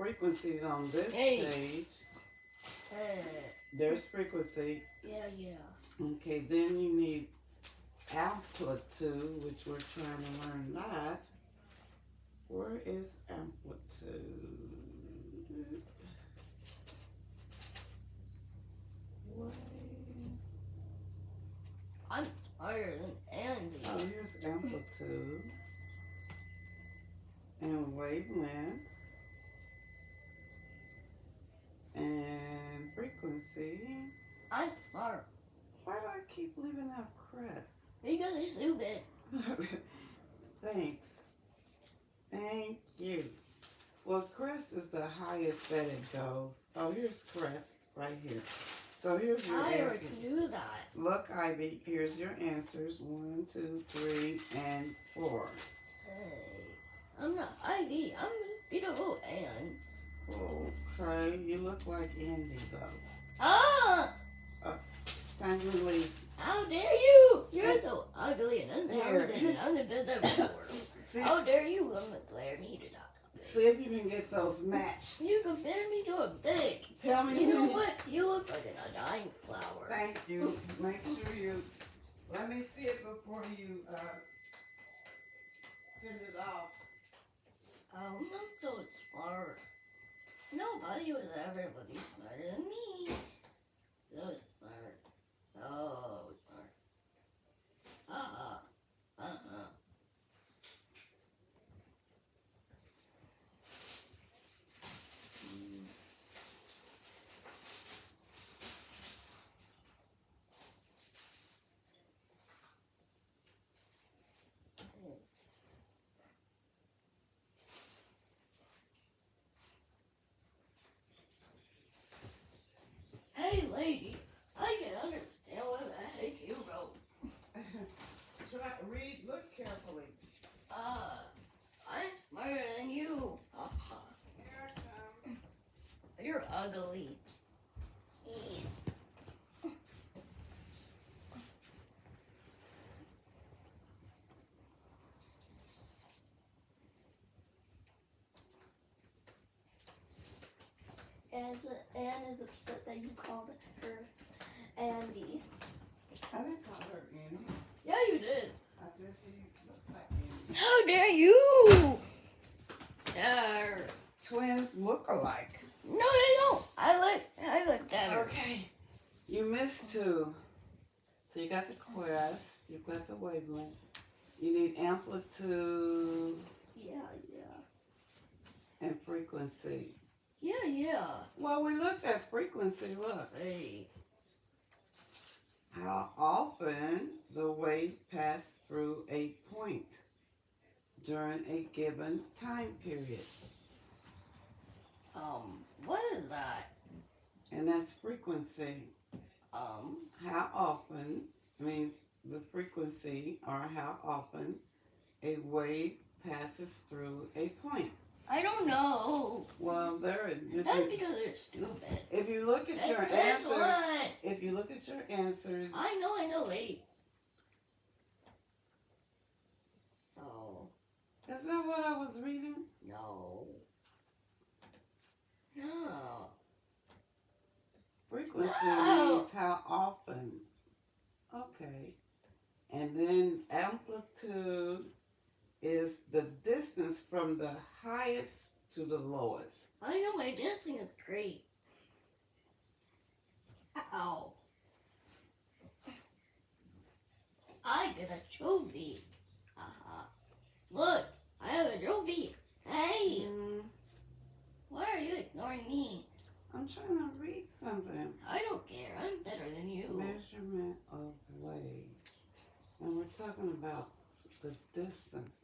frequencies on this Hey. page. Hey. There's frequency. Yeah. Okay, then you need amplitude, which we're trying to learn that. Where is amplitude? I'm smarter than Andy. Oh, here's amplitude and wavelength and frequency. I'm smart. Why do I keep leaving out crest? Because it's stupid. Thanks. Thank you. Well, crest is the highest that it goes. Oh, here's crest right here. So here's your I answers. already knew that. Look, Ivy, here's your answers. 1, 2, 3, and 4. Hey. I'm not Ivy. I'm beautiful Anne. Okay, you look like Andy, though. Ah! Time to leave. How dare you! You're so ugly and unintelligent Here. and unbelievable. See, How dare you declare me to die? see if you can get those matched. You compare me to a pig. Tell me You know who- what? You look like a dying flower. Thank you. Make sure you let me see it before you send it off. Oh, I'm so smart. Nobody was ever really smarter than me. So smart. So smart. Uh-uh. Hey, lady, I can understand what the heck you wrote. Look carefully. I'm smarter than you. Here it comes. You're ugly. Anne is upset that you called her Andy. I didn't call her Andy. Yeah, you did. I said she looks like Andy. How dare you? There. Twins look alike. No, they don't. I look better. Okay. You missed 2. So you got the crest, you got the wavelength. You need amplitude Yeah. and frequency. Yeah. Well, we looked at frequency. Look. Hey. How often the wave passed through a point during a given time period. What is that? And that's frequency. How often means the frequency or how often a wave passes through a point. I don't know. Well, there are That's different. because they're stupid. If you look at your That's answers, what. if you look at your answers, I know. Wait. Oh, is that what I was reading? no. Frequency No. means how often. Okay. And then amplitude is the distance from the highest to the lowest. I know my dancing is great. Ow. I get a trophy. Look, I have a trophy. Hey, why are you ignoring me? I'm trying to read something. I don't care. I'm better than you. Measurement of wave. And we're talking about the distance.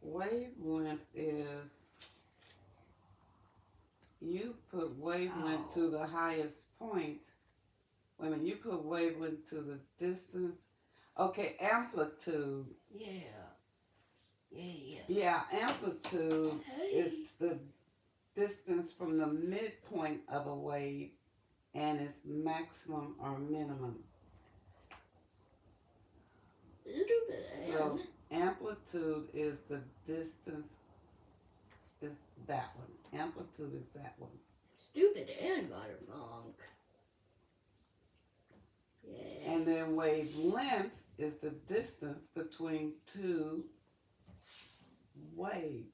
Wavelength is, you put wavelength to the highest point. Wait a minute, you put wavelength to the distance. Okay, amplitude. Yeah, amplitude Hey. is the distance from the midpoint of a wave and its maximum or minimum. So amplitude is the distance is that one. Amplitude is that one. Stupid and got it wrong. Yeah. And then wavelength is the distance between two waves.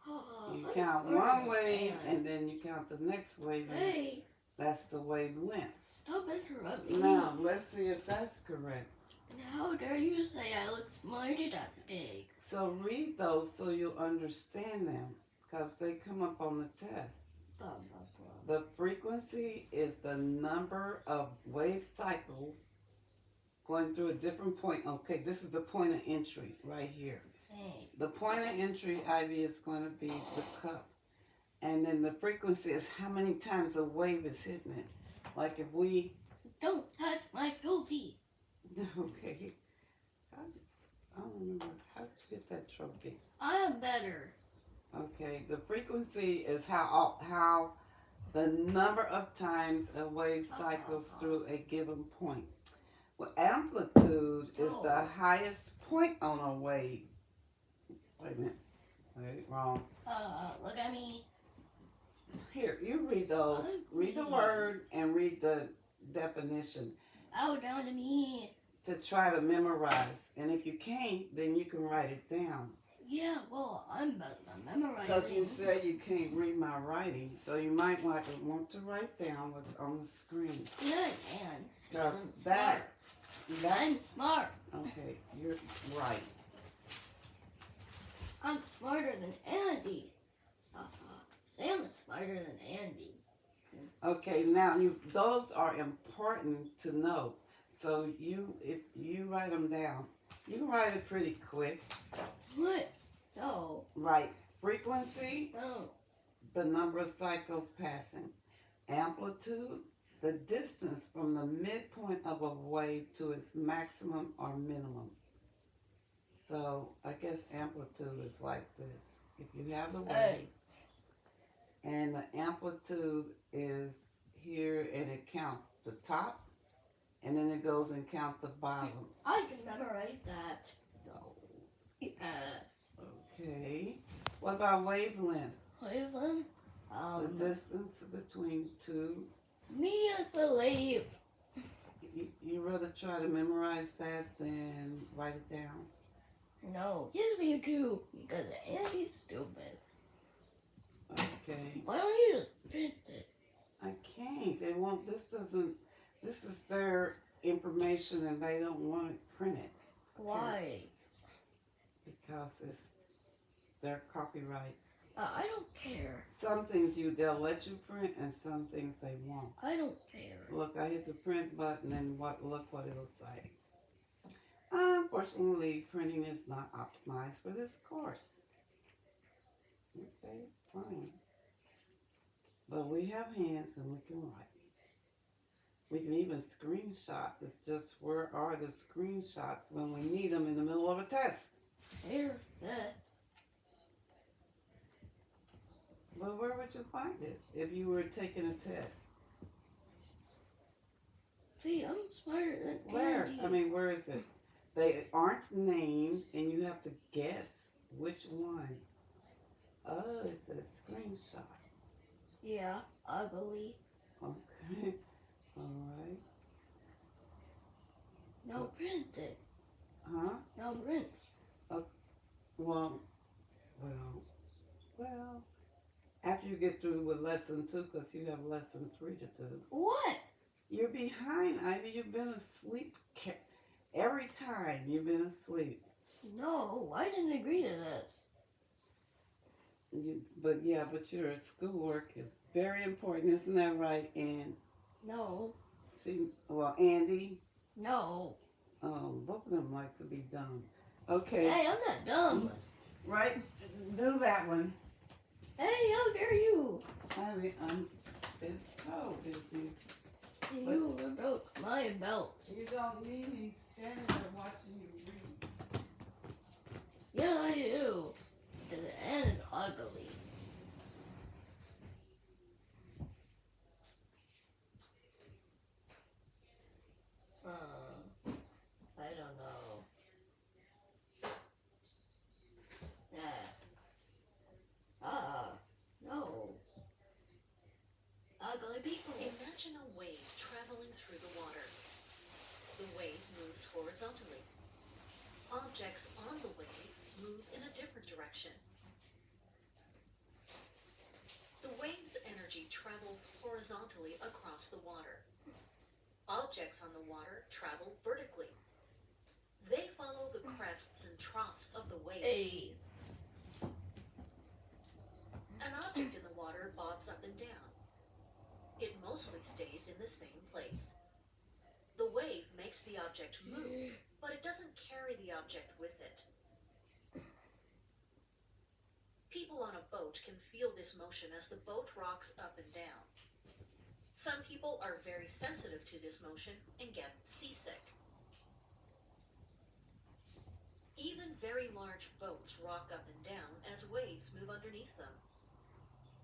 You I'm count sorry, one wave man. and then you count the next wave. And Hey, that's the wavelength. stop interrupting Now, me. let's see if that's correct. And how dare you say I look smarter that big? So read those so you'll understand them because they come up on the test. Blah, blah, blah. The frequency is the number of wave cycles going through a different point. Okay, this is the point of entry right here. Hey, The point of entry, Ivy, is going to be the cup. And then the frequency is how many times the wave is hitting it. Like if we, don't touch my trophy. okay, I don't remember, how did you get that trophy? I'm better. Okay, the frequency is how the number of times a wave cycles through a given point. Well, amplitude is the highest point on a wave. Wait a minute. Wait, wrong. Look at me. Here, you read those. Read the word and read the definition Bow down to me. to try to memorize. And if you can't, then you can write it down. Yeah, well, I'm better than memorizing. Because you say you can't read my writing, so you might want to write down what's on the screen. Yeah, I can. Because I'm that, I'm smart. okay, you're right. I'm smarter than Andy. Sam is smarter than Andy. Okay, now those are important to know. So if you write them down, you can write it pretty quick. What? No. Write frequency, No. the number of cycles passing. Amplitude, the distance from the midpoint of a wave to its maximum or minimum. So I guess amplitude is like this. If you have the wave, Hey. and the amplitude is here and it counts the top, and then it goes and counts the bottom. I can memorize that. Yes. Okay. What about wavelength? Cleveland? The distance between two. Me, I believe. You rather try to memorize that than write it down? No. Yes, you do. Because Andy's stupid. Okay. Why don't you just print it? I can't. They won't. This is their information and they don't want it printed Why? because it's their copyright. I don't care. Some things they'll let you print and some things they won't. I don't care. Look, I hit the print button and look what it'll say. Unfortunately, printing is not optimized for this course. Okay, fine. But we have hands and we can write. We can even screenshot. It's just where are the screenshots when we need them in the middle of a test? Here, this. Well, where would you find it if you were taking a test? See, I'm smarter than Where? Andy. I mean, where is it? They aren't named and you have to guess which one. Oh, it's a screenshot. Yeah, I believe. Okay. Alright. No print it. Huh? No print. Well, after you get through with lesson 2, because you have lesson 3 to do. What? You're behind, Ivy. You've been asleep. Every time you've been asleep. No, I didn't agree to this. But your schoolwork is very important, isn't that right, Ann? No. Andy, No. both of them like to be dumb. Okay, Hey, I'm not dumb. right, do that one. Hey, how dare you? Ivy, I'm so busy. You broke my belt. You don't need me standing there watching you read. Yeah, I do. Because Anne is ugly. I don't know. Yeah. ugly people. Imagine a wave traveling through the water. The wave moves horizontally. Objects on the wave move in a different direction. The wave's energy travels horizontally across the water. Objects on the water travel vertically. They follow the crests and troughs of the wave. Hey. An object in the water bobs up and down. It mostly stays in the same place. The wave makes the object move, but it doesn't carry the object with it. People on a boat can feel this motion as the boat rocks up and down. Some people are very sensitive to this motion and get seasick. Even very large boats rock up and down as waves move underneath them.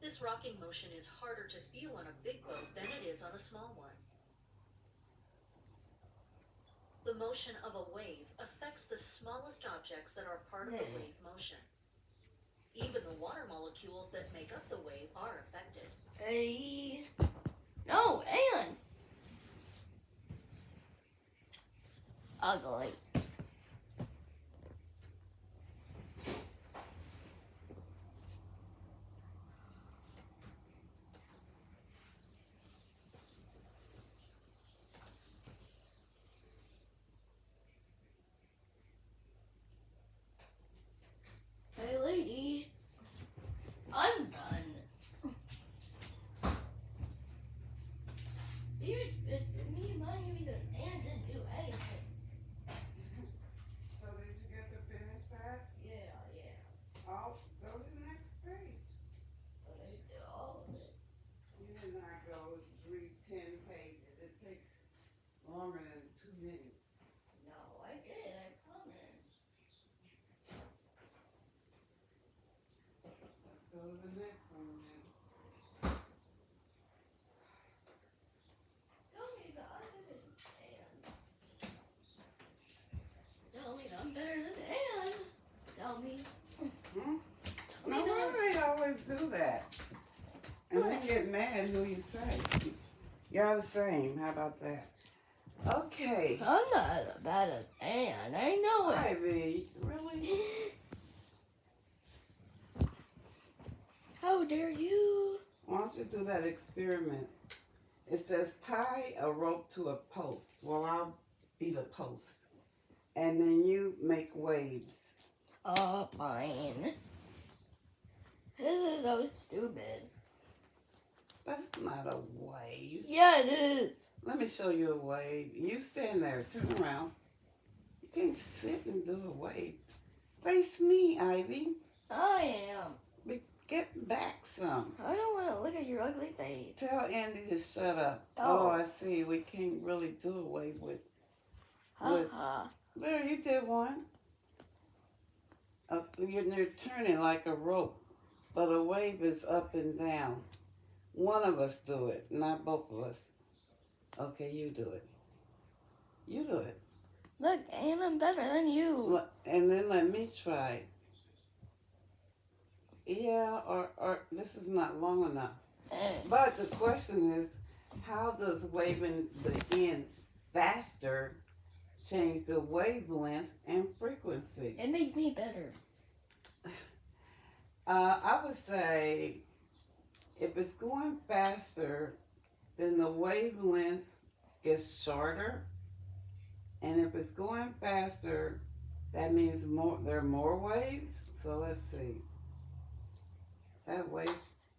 This rocking motion is harder to feel on a big boat than it is on a small one. The motion of a wave affects the smallest objects that are part of the wave motion. Even the water molecules that make up the wave are affected. Hey. No, Anne. Ugly. Hey, lady. I'm done. Me and my even Anne didn't do anything. So did you get to finish that? Yeah. I'll go to the next page. But I did all of it. You did not go read 10 pages. It takes longer than 2 minutes. No, I did. I promise. Let's go to the next one then. Tell me that I'm better than Anne. Tell me that I'm better than Anne. Tell me. Hmm? Tell No, me that. why do they always do that? And then get mad who you say. Y'all the same. How about that? Okay. I'm not as bad as Anne. I know it. Ivy, really? How dare you? Why don't you do that experiment? It says tie a rope to a post. Well, I'll be the post. And then you make waves. Fine. This is so stupid. That's not a wave. Yeah, it is. Let me show you a wave. You stand there. Turn around. You can't sit and do a wave. Face me, Ivy. I am. Get back some. I don't want to look at your ugly face. Tell Andy to shut up. Oh. Oh, I see. We can't really do a wave with. Ha. There, you did one. You're turning like a rope, but a wave is up and down. One of us do it, not both of us. Okay, you do it. You do it. Look, Anne, I'm better than you. And then let me try. Yeah, or this is not long enough. But the question is, how does waving the end faster change the wavelength and frequency? It made me better. I would say if it's going faster, then the wavelength gets shorter. And if it's going faster, that means there are more waves. So let's see. That wave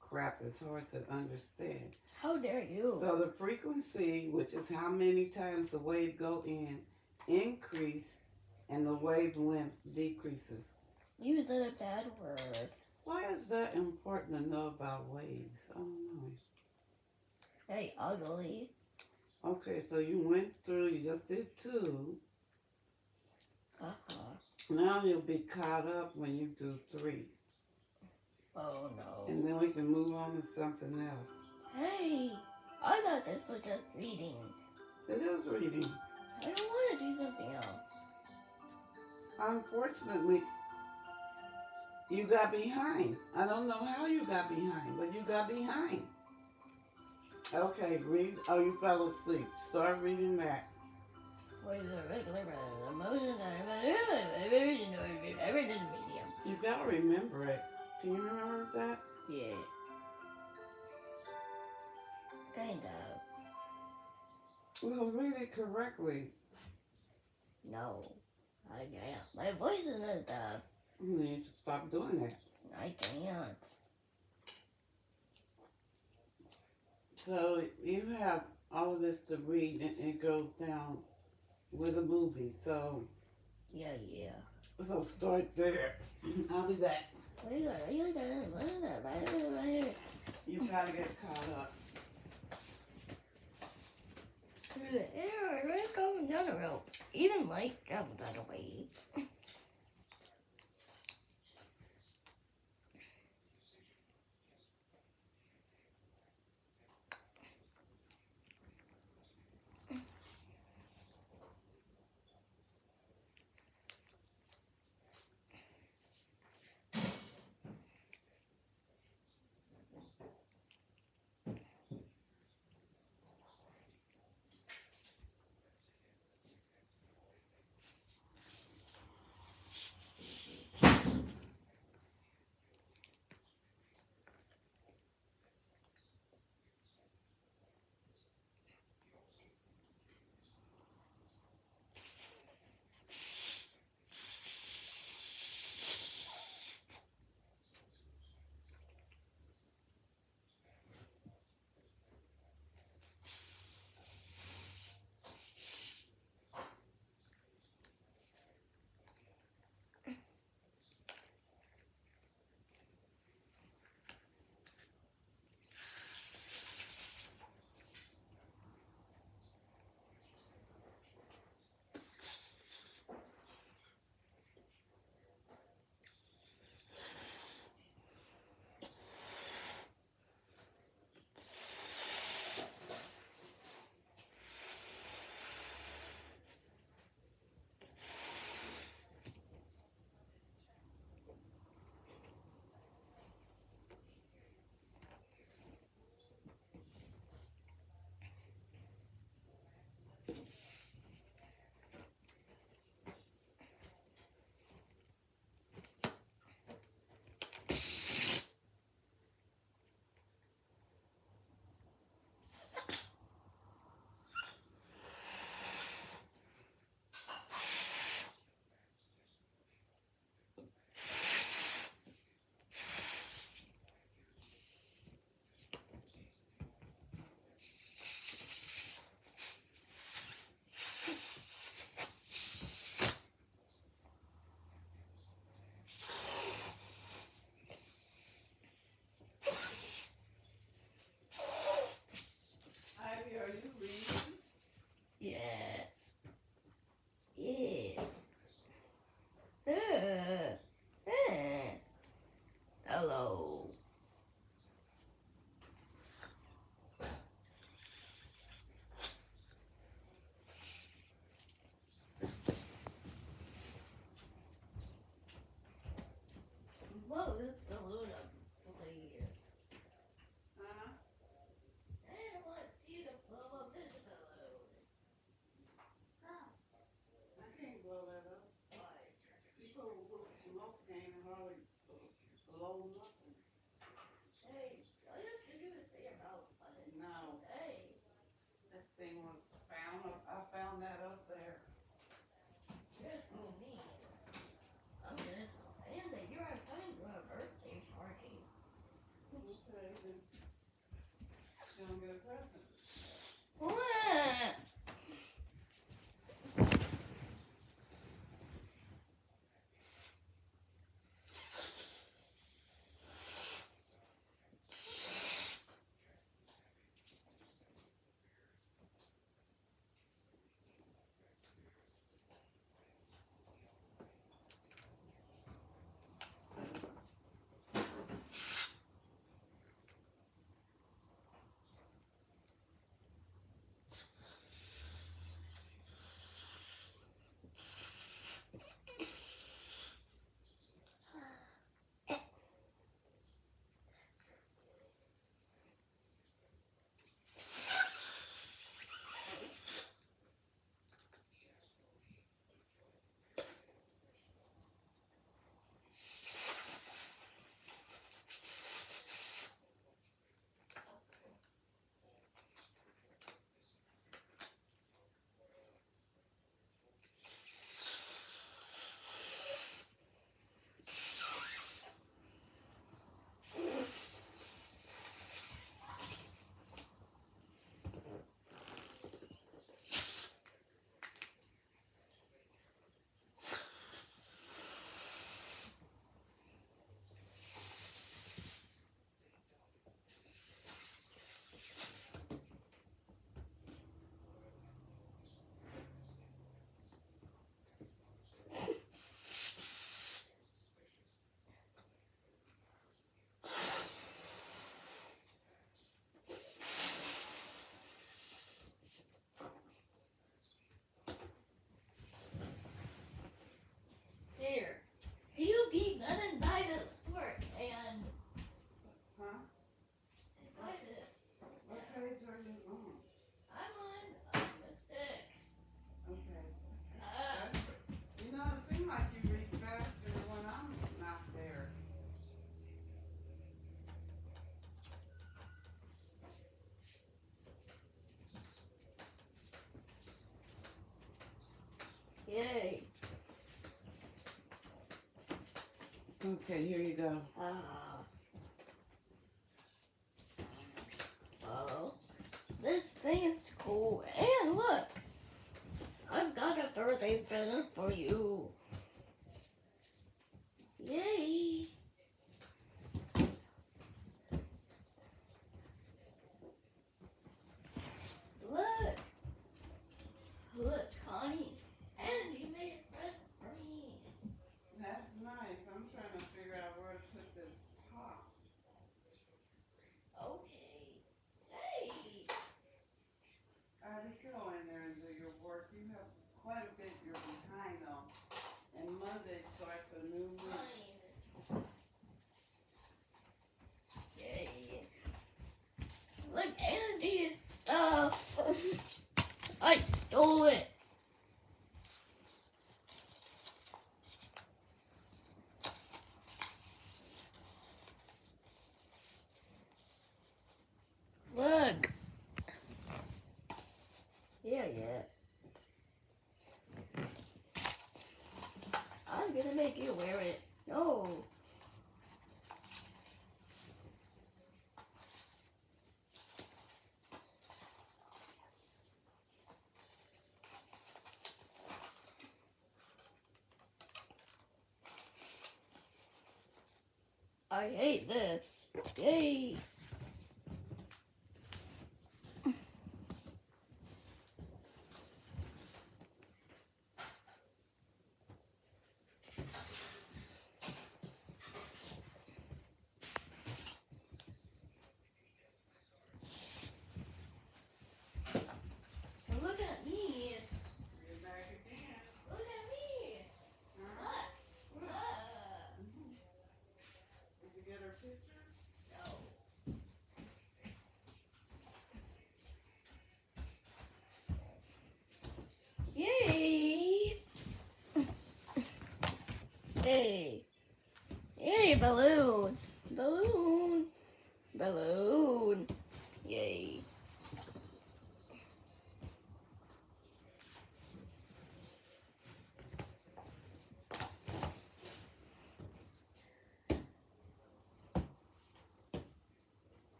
crap is hard to understand. How dare you? So the frequency, which is how many times the wave go in, increase, and the wavelength decreases. You said a bad word. Why is that important to know about waves? I don't know. Hey, ugly. Okay, so you went through, you just did 2. Now you'll be caught up when you do 3. Oh no. And then we can move on to something else. Hey, I thought this was just reading. It is reading. I don't want to do something else. Unfortunately, you got behind. I don't know how you got behind, but you got behind. Okay, read. Oh, you fell asleep. Start reading that. Waves are regular motion and everything medium. You gotta remember it. Can you remember that? Yeah. Kind of. Well, read it correctly. No. I can't. My voice isn't up. You need to stop doing that. I can't. So you have all of this to read, and it goes down with a movie. So Yeah. start there. I'll be back. You gotta get caught up. Going down the rope. Even Mike traveled that away. Ivy, are you reading? Yes. Hello. Whoa, that's a load of please. Huh? I don't want you to blow up this balloon. I can't blow that up. Why? People with smoke can't hardly blow nothing. Hey, all you have to do is say your mouth on it. No, Hey, that thing was found. I found that up there. just for me. I'm gonna and that you're coming to a birthday party. Okay, then she's gonna get a present. What? Okay, here you go. Well, this thing is cool. And look, I've got a birthday present for you. Yay! Look! Look, Connie. And you made a present for me. That's nice. I'm trying to figure out where to put this pop. Okay. Hey! Alright, go in there and do your work. You have quite a bit you're behind on. And Monday starts a new week. Fine. Yay. Look, Andy's stuff. I stole it. Look. Yeah. I'm gonna make you wear it. No. I hate this. Yay. And look at me. You're back again. Look at me. Huh? Look. Did you get her picture? No. Yay! Hey! Yay, balloon! Balloon! Balloon! Yay!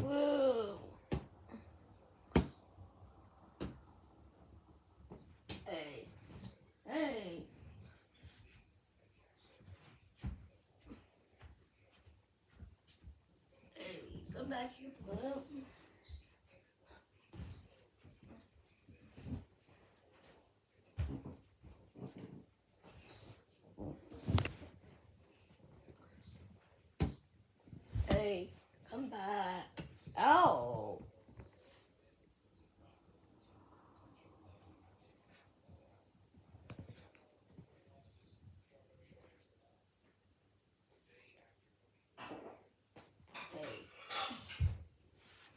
Whoa! Hey! Hey! Hey, come back here, Blue. Hey, come back. Ow!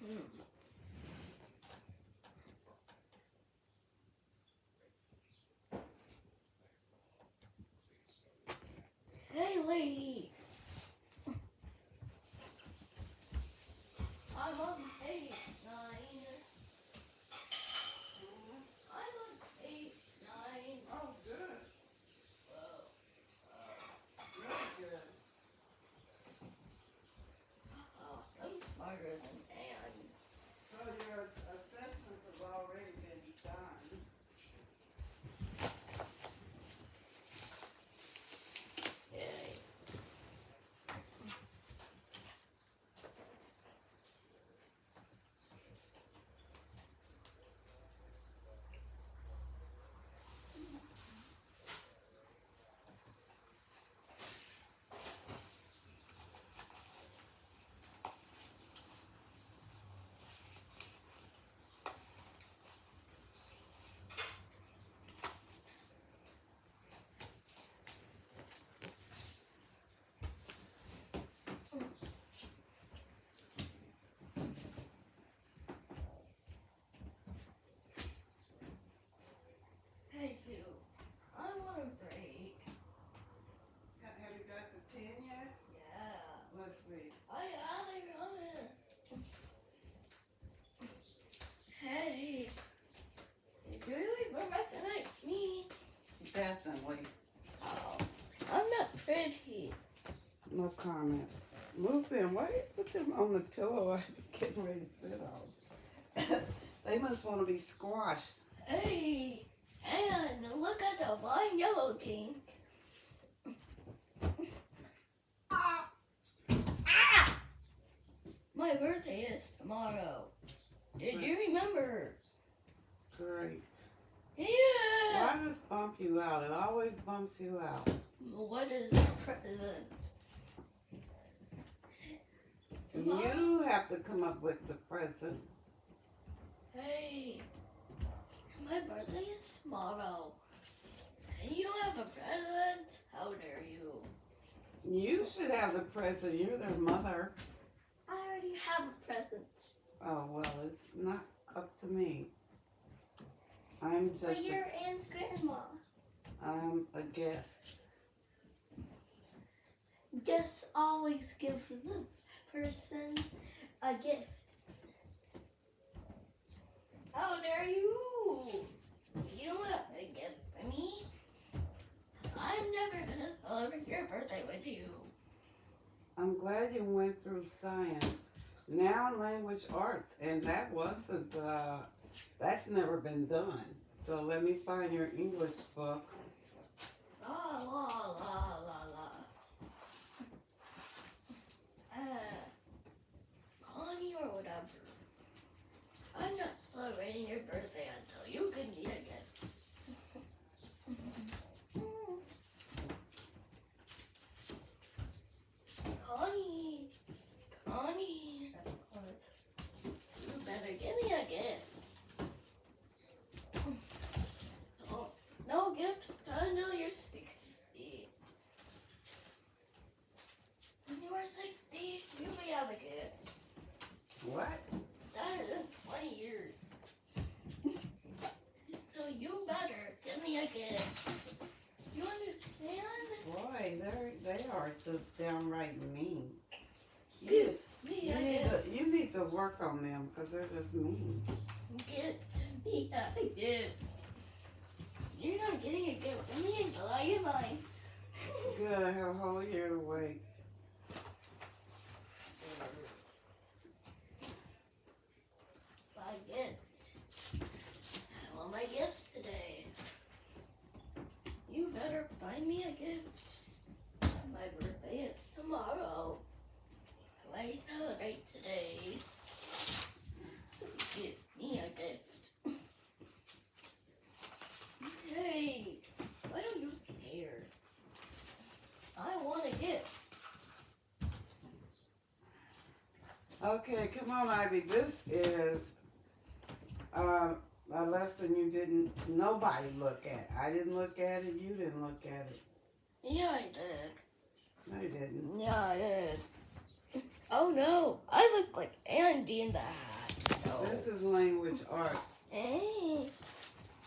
Hey. Why do you put them on the pillow I'm getting ready to sit on? They must want to be squashed. Hey, and look at the flying yellow thing. Ah! My birthday is tomorrow. Did you remember? Great. Yeah. Why does it bump you out? It always bumps you out. What is the present? You have to come up with the present. Hey, my birthday is tomorrow. And you don't have a present? How dare you? You should have the present. You're their mother. I already have a present. Oh, well, it's not up to me. I'm But just you're Anne's grandma. I'm a guest. Guests always give the person a gift. How dare you? You don't have a gift for me. I'm never gonna celebrate your birthday with you. I'm glad you went through science. Now language arts, and that wasn't, that's never been done. So let me find your English book. La la la la la. Connie or whatever. I'm not celebrating your birthday until you give me a gift. Connie, Connie, you better give me a gift. Oh, no gifts until you're 60. When you are 60, you may have a gift. What? That is in 20 years. So you better give me a gift. You understand? Boy, they are just downright mean. Give me a gift. You need to work on them because they're just mean. Give me a gift. You're not getting a gift from me until I get mine. Good, I have a whole year to wait. My gift. I want my gift today. You better find me a gift. My birthday is tomorrow. I celebrate today. So give me a gift. Hey, why don't you care? I want a gift. Okay, come on, Ivy. This is a lesson nobody look at. I didn't look at it. You didn't look at it. Yeah, I did. No, you didn't. Yeah, I did. Oh no, I look like Andy in the hat. No. This is language arts. Hey.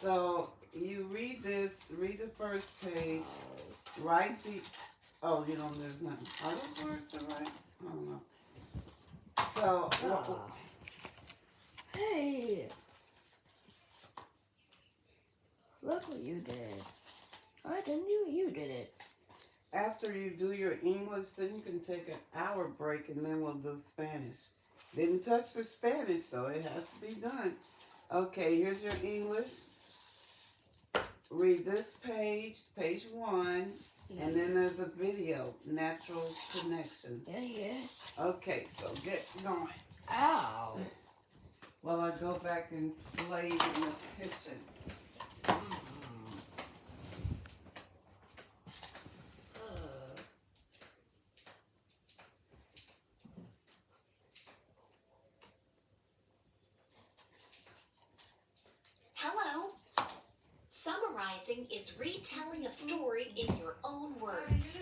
So you read this, read the first page, write the, oh, you know, there's nothing. Are those words to write? I don't know. So, Hey. Look what you did. I didn't do it, you did it. after you do your English, then you can take an hour break and then we'll do Spanish. Didn't touch the Spanish, so it has to be done. Okay, here's your English. Read this page, page 1, and then there's a video, Natural Connection. Yeah. Okay, so get going. Ow. While I go back and slave in this kitchen. Hello. Summarizing is retelling a story in your own words.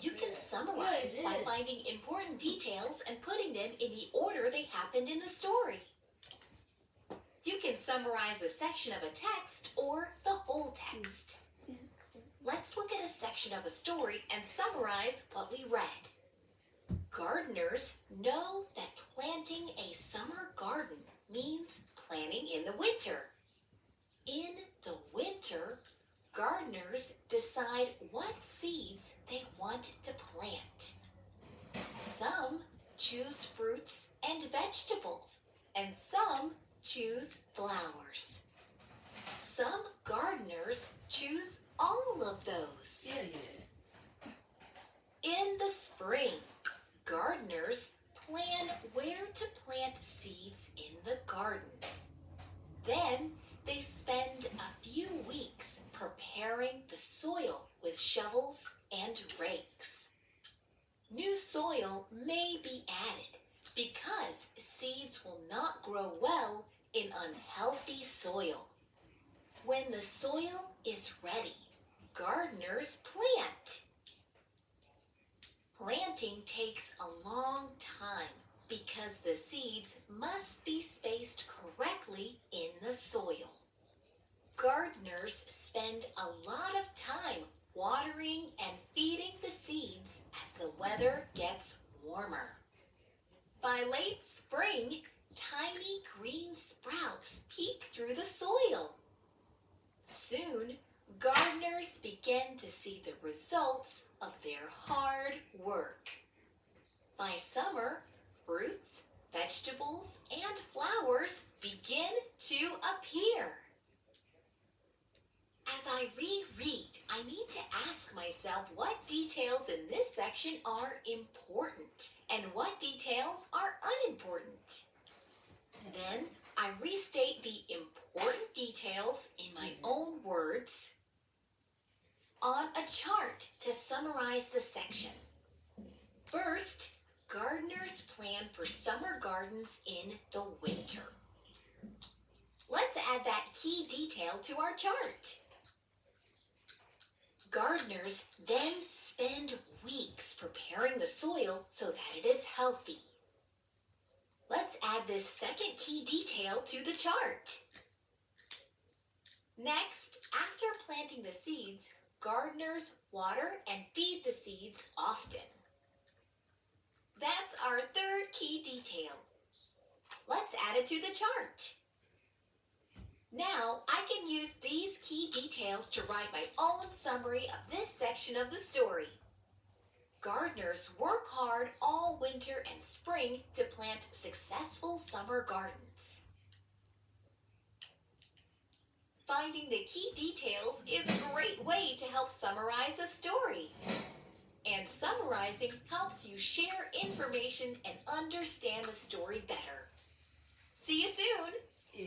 You can summarize Yeah, I by did. finding important details and putting them in the order they happened in the story. You can summarize a section of a text or the whole text. Let's look at a section of a story and summarize what we read. Gardeners know that planting a summer garden means planting in the winter. In the winter, gardeners decide what seeds they want to plant. Some choose fruits and vegetables, and some choose flowers. Some gardeners choose all of those. Yeah. In the spring, gardeners plan where to plant seeds in the garden. Then they spend a few weeks preparing the soil with shovels and rakes. New soil may be added because seeds will not grow well in unhealthy soil. When the soil is ready, gardeners plant. Planting takes a long time because the seeds must be spaced correctly in the soil. Gardeners spend a lot of time watering and feeding the seeds as the weather gets warmer. By late spring, tiny green sprouts peek through the soil. Soon, gardeners begin to see the results of their hard work. By summer, fruits, vegetables, and flowers begin to appear. As I reread, I need to ask myself what details in this section are important and what details are unimportant. Then I restate the important details in my own words on a chart to summarize the section. First, gardeners plan for summer gardens in the winter. Let's add that key detail to our chart. Gardeners then spend weeks preparing the soil so that it is healthy. Let's add this second key detail to the chart. Next, after planting the seeds, gardeners water and feed the seeds often. That's our third key detail. Let's add it to the chart. Now, I can use these key details to write my own summary of this section of the story. Gardeners work hard all winter and spring to plant successful summer gardens. Finding the key details is a great way to help summarize a story. And summarizing helps you share information and understand the story better. See you soon! Yeah.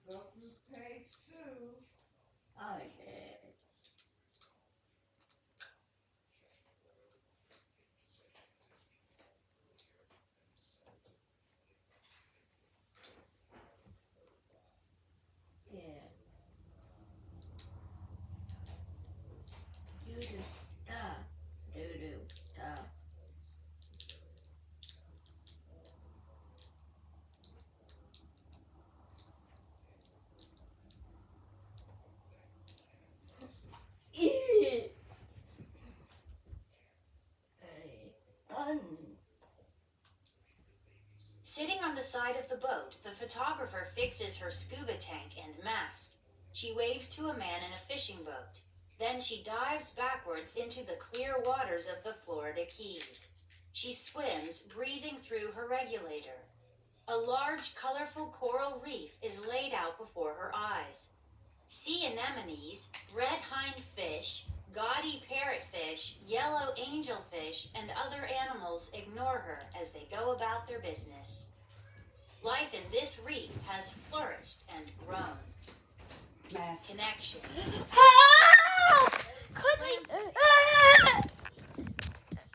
Go through page 2. Okay. Yeah. Do-do, da. Do-do, da. Sitting on the side of the boat, the photographer fixes her scuba tank and mask. She waves to a man in a fishing boat. Then she dives backwards into the clear waters of the Florida Keys. She swims, breathing through her regulator. A large, colorful coral reef is laid out before her eyes. Sea anemones, red hindfish, gaudy parrotfish, yellow angelfish, and other animals ignore her as they go about their business. Life in this reef has flourished and grown. Math. Connections. Help! Quickly!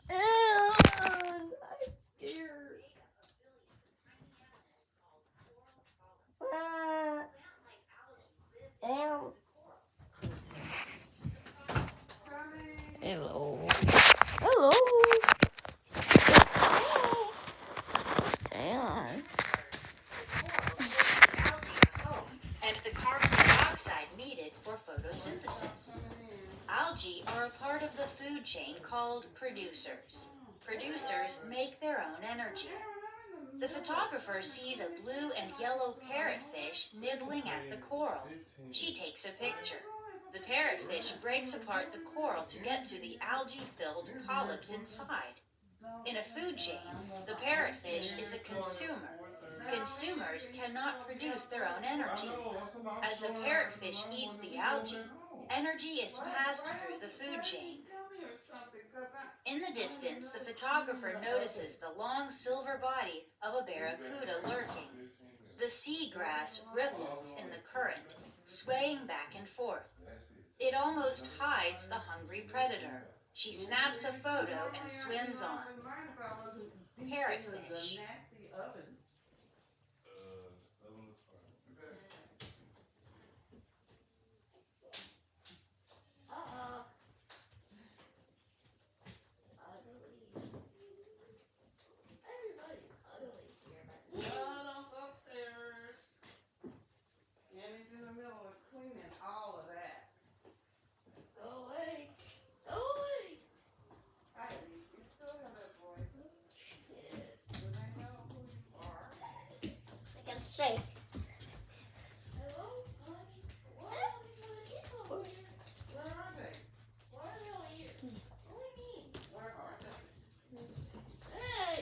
I'm scared. Ow. Hello. Hello. And And the carbon dioxide needed for photosynthesis. Algae are a part called producers. Producers make their own energy. The photographer sees a blue and yellow parrotfish nibbling at the coral. She takes a picture. The parrotfish breaks apart the coral to get to the algae-filled polyps inside. In a food chain, the parrotfish is a consumer. Consumers cannot produce their own energy. As the parrotfish eats the algae, energy is passed through the food chain. In the distance, the photographer notices the long silver body of a barracuda lurking. The seagrass ripples in the current, swaying back and forth. It almost hides the hungry predator. She snaps a photo and swims on. Parrotfish. Everybody's ugly here. Don't go upstairs. Annie's in the middle of cleaning all of that. Go away. Go away. Hey, you still have that voice. Yes. Do they know who you are? I gotta shake. Hello, honey. Why are you gonna get over here? Where are they? Why are they all here? What do you mean? Where are they? Hey!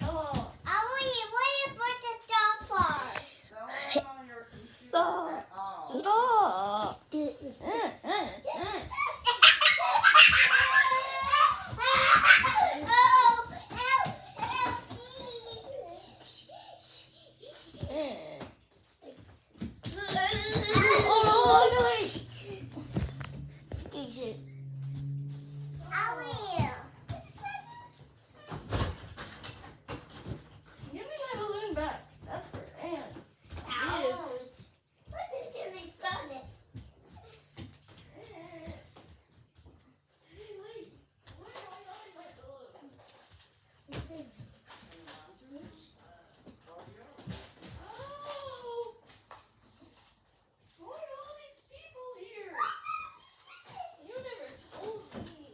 Oh! Ollie, what you put the stuff for? Don't run on your computer Oh. at all. Stop! Give me my balloon back. That's for Anne. Hey, wait. Where do I hide my balloon? Oh! Why are all these people here? You never told me.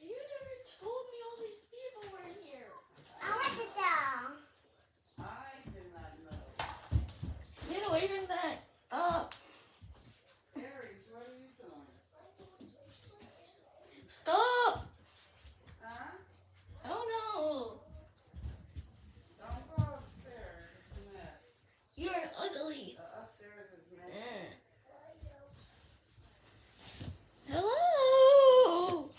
You never told me all these people were here. I did not know. Get away from that. Up. Aries, what are you doing? Stop. Huh? Oh no. Don't go upstairs. It's a mess. You're ugly. The upstairs is messy. Hello.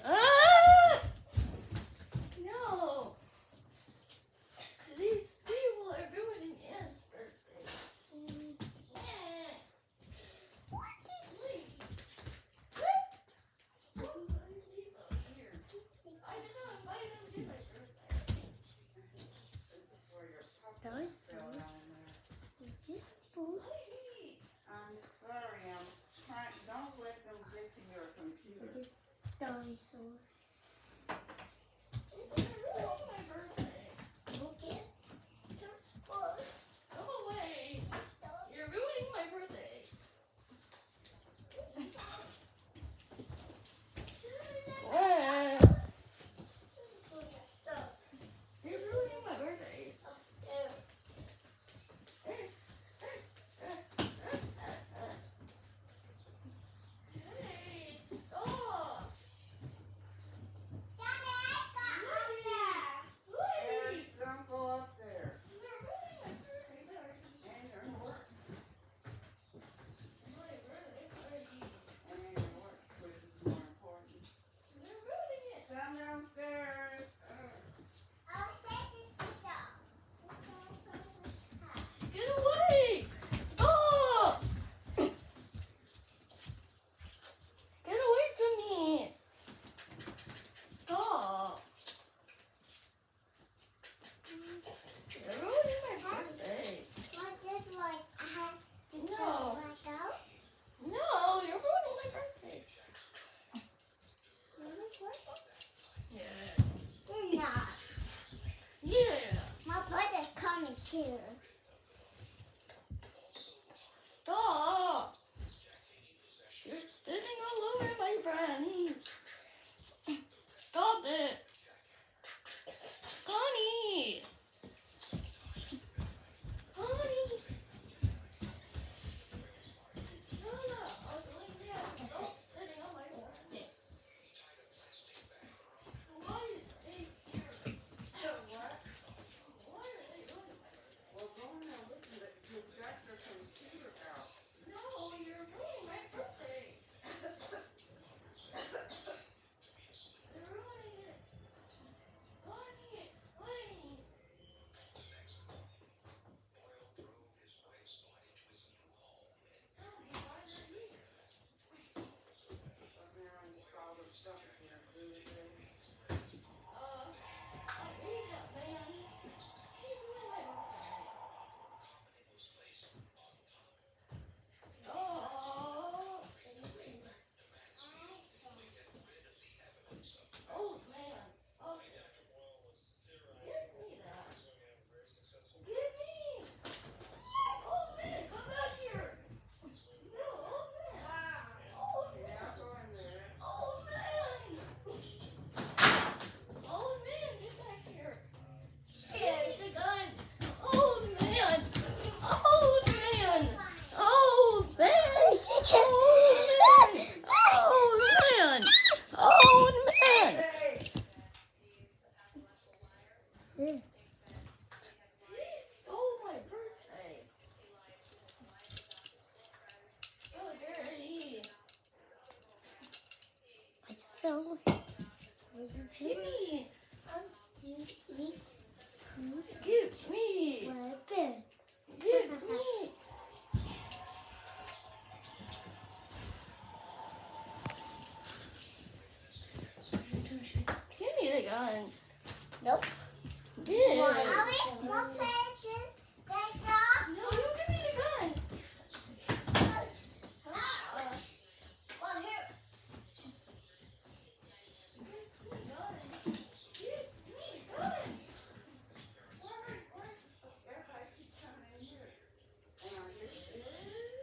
Ah! No. These people are ruining Anne's birthday. Anne. Please. Why are these people here? I did not invite them to my birthday. This is where your popcorn fell down there. Please. I'm sorry, I'm trying. Don't let them get to your computer. Dinosaur. It's not my birthday. Go away. You're ruining my birthday. Ah, you're ruining my birthday. Hey, stop. it. Connie! Connie! Shut up. Ugly man. Stop spitting on my footsteps. Why did they here? What? Why are they doing that? Well, go in there with you. You got your computer out. No, you're ruining my birthday. You're ruining it. Connie, explain. Connie, why are you here? But now you call them stuff here. Do you think? I hate that man. He's ruining my birthday. Oh, old man, stop it. Give me that. Give me. Old man, come back here. No, old man. Old man. Yeah, go in there. Old man. Old man, get back here. Give me the gun. Old man. Old man. Old man. Old man. Old man. He stole my birthday. Oh, dirty. So, Give me. what Give me. this? Give me. Give me the gun. Nope. Give. Why? No, you give me the gun. Everybody keep coming in here. And I hear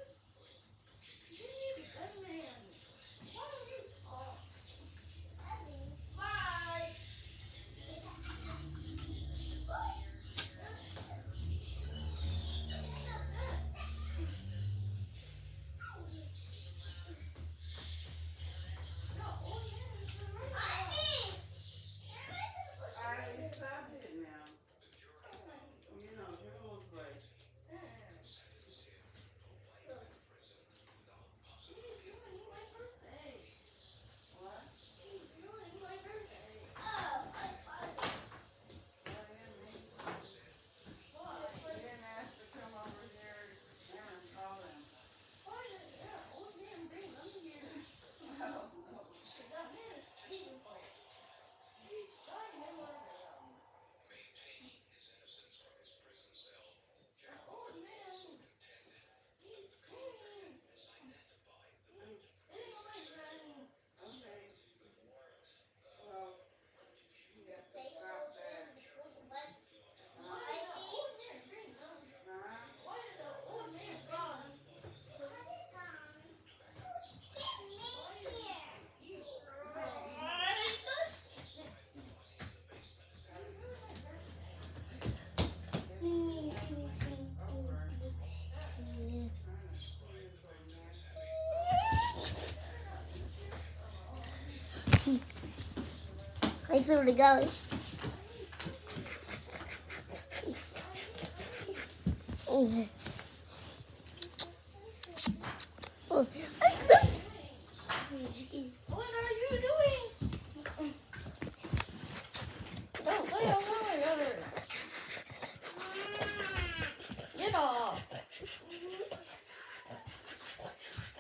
I stopped it now. You know, give them a break. What? They didn't ask to come over here and call him. Okay. Well, you got to stop that. I swear to God. Oh, I swear. What are you doing? Don't lay on my other. Get off.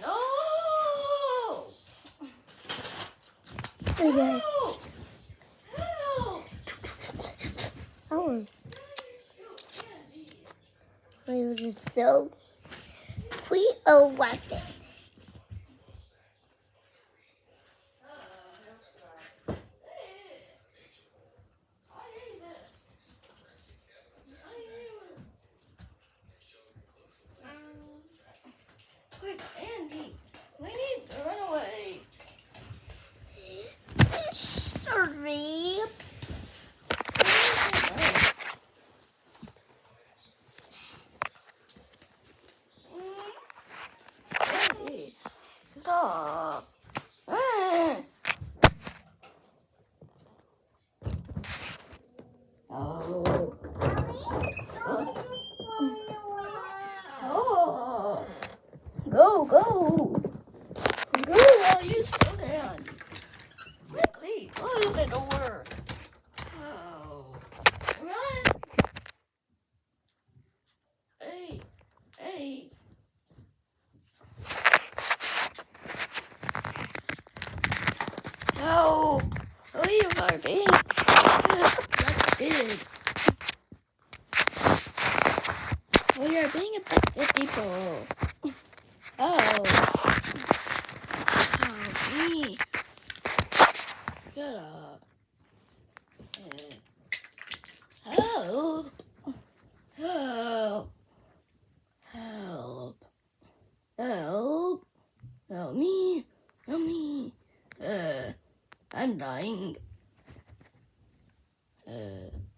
No! Okay. Help! Help! Oh, we were so we are watching. Quick, Andy! We need to run away! Sorry. Oh. Ah. Oh. Oh. Go, go. Go while you still can. Quickly, close the door. Oh. Run. Hey. Hey. No. Leave Harvey. That's big. We are being a good people. Oh. Oh, me. Shut up. Help. Help. Help. Help. Help me. Help me. I'm dying.